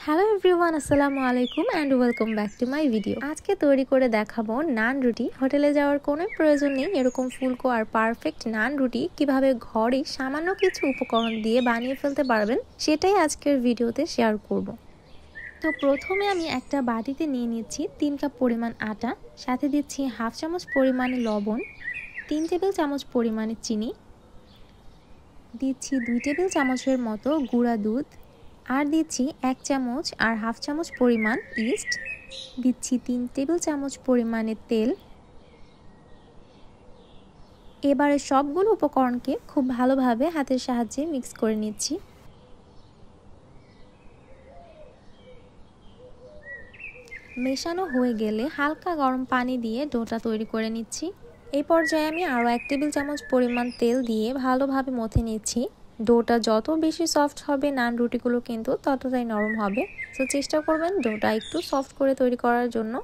Hello everyone, আসসালামু আলাইকুম and welcome back to my video. আজকে তৈরি করে দেখাবো নান রুটি। হোটেলে যাওয়ার কোনো প্রয়োজন নেই, এরকম ফুলকো আর পারফেক্ট নান রুটি কিভাবে ঘরে সামান্য কিছু উপকরণ দিয়ে বানিয়ে ফেলতে পারবেন সেটাই আজকের ভিডিওতে শেয়ার করব। তো প্রথমে আমি একটা বাটিতে নিয়ে নিচ্ছি 3 কাপ পরিমাণ আটা, সাথে দিচ্ছি হাফ চামচ পরিমাণে লবণ, 3 টেবিল চামচ পরিমাণে চিনি, দিচ্ছি 2 টেবিল চামচের মতো গুঁড়া দুধ, আর দিচ্ছি 1 চামচ আর হাফ চামচ পরিমাণ ইস্ট, দিচ্ছি 3 টেবিল চামচ পরিমাণে তেল। এবারে সবগুলো উপকরণকে খুব ভালোভাবে হাতের সাহায্যে মিক্স করে নিচ্ছি। মেশানো হয়ে গেলে হালকা গরম পানি দিয়ে ডোটা তৈরি করে নিচ্ছি। এই পর্যায়ে আমি আরও 1 টেবিল চামচ পরিমাণ তেল দিয়ে ভালোভাবে মথে নিচ্ছি। ডোটা যত বেশি সফট হবে নান রুটিগুলো কিন্তু ততটাই নরম হবে। তো চেষ্টা করবেন ডোটা একটু সফট করে তৈরি করার জন্য।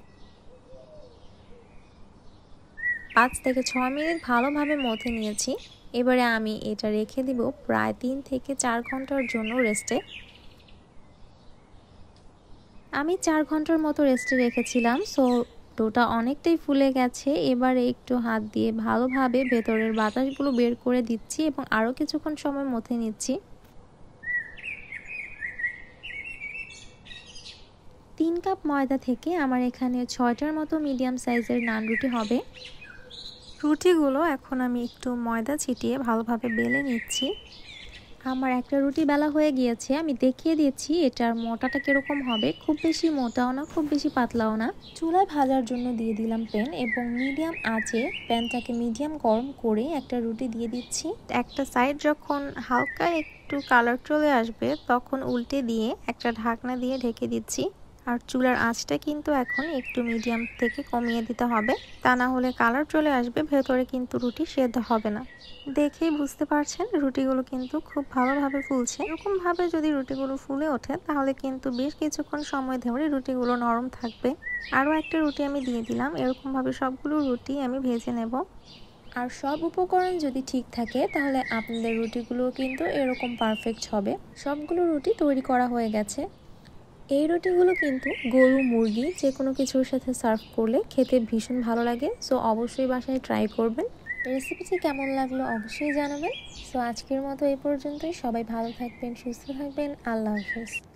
5 থেকে 6 মিনিট ভালোভাবে মথে নিয়েছি। এবারে আমি এটা রেখে দিব প্রায় 3 থেকে 4 ঘন্টার জন্য রেস্টে। আমি 4 ঘন্টার মতো রেস্টে রেখেছিলাম। সো ডোটা অনেকটাই ফুলে গেছে। এবারে একটু হাত দিয়ে ভালোভাবে ভেতরের বাতাসগুলো বের করে দিচ্ছি এবং আরও কিছুক্ষণ সময় মথে নিচ্ছি। 3 কাপ ময়দা থেকে আমার এখানে 6টার মতো মিডিয়াম সাইজের নান রুটি হবে। রুটিগুলো এখন আমি একটু ময়দা ছিটিয়ে ভালোভাবে বেলে নিচ্ছি। আমার একটা রুটি বেলা হয়ে গিয়েছে, আমি দেখিয়ে দিচ্ছি এটার মোটাটা কিরকম হবে। খুব বেশি মোটাও না, খুব বেশি পাতলাও না। চুলায় ভাজার জন্য দিয়ে দিলাম প্যান এবং মিডিয়াম আঁচে প্যানটাকে মিডিয়াম গরম করে একটা রুটি দিয়ে দিচ্ছি। একটা সাইড যখন হালকা একটু কালার চলে আসবে তখন উল্টে দিয়ে একটা ঢাকনা দিয়ে ঢেকে দিচ্ছি। আর চুলার আঁচটা কিন্তু এখন একটু মিডিয়াম থেকে কমিয়ে দিতে হবে, তা না হলে কালার চলে আসবে, ভেতরে কিন্তু রুটি সেদ্ধ হবে না। দেখেই বুঝতে পারছেন রুটিগুলো কিন্তু খুব ভালোভাবে ফুলছে। এরকমভাবে যদি রুটিগুলো ফুলে ওঠে তাহলে কিন্তু বেশ কিছুক্ষণ সময় ধরে রুটিগুলো নরম থাকবে। আরও একটা রুটি আমি দিয়ে দিলাম। এরকমভাবে সবগুলো রুটি আমি ভেজে নেব। আর সব উপকরণ যদি ঠিক থাকে তাহলে আপনাদের রুটিগুলো কিন্তু এরকম পারফেক্ট হবে। সবগুলো রুটি তৈরি করা হয়ে গেছে। এই রুটিগুলো কিন্তু গরু, মুরগি যে কোনো কিছুর সাথে সার্ভ করলে খেতে ভীষণ ভালো লাগে। সো অবশ্যই বাসায় ট্রাই করবেন। রেসিপিটি কেমন লাগলো অবশ্যই জানাবেন। সো আজকের মতো এই পর্যন্তই। সবাই ভালো থাকবেন, সুস্থ থাকবেন। আল্লাহ হাফেজ।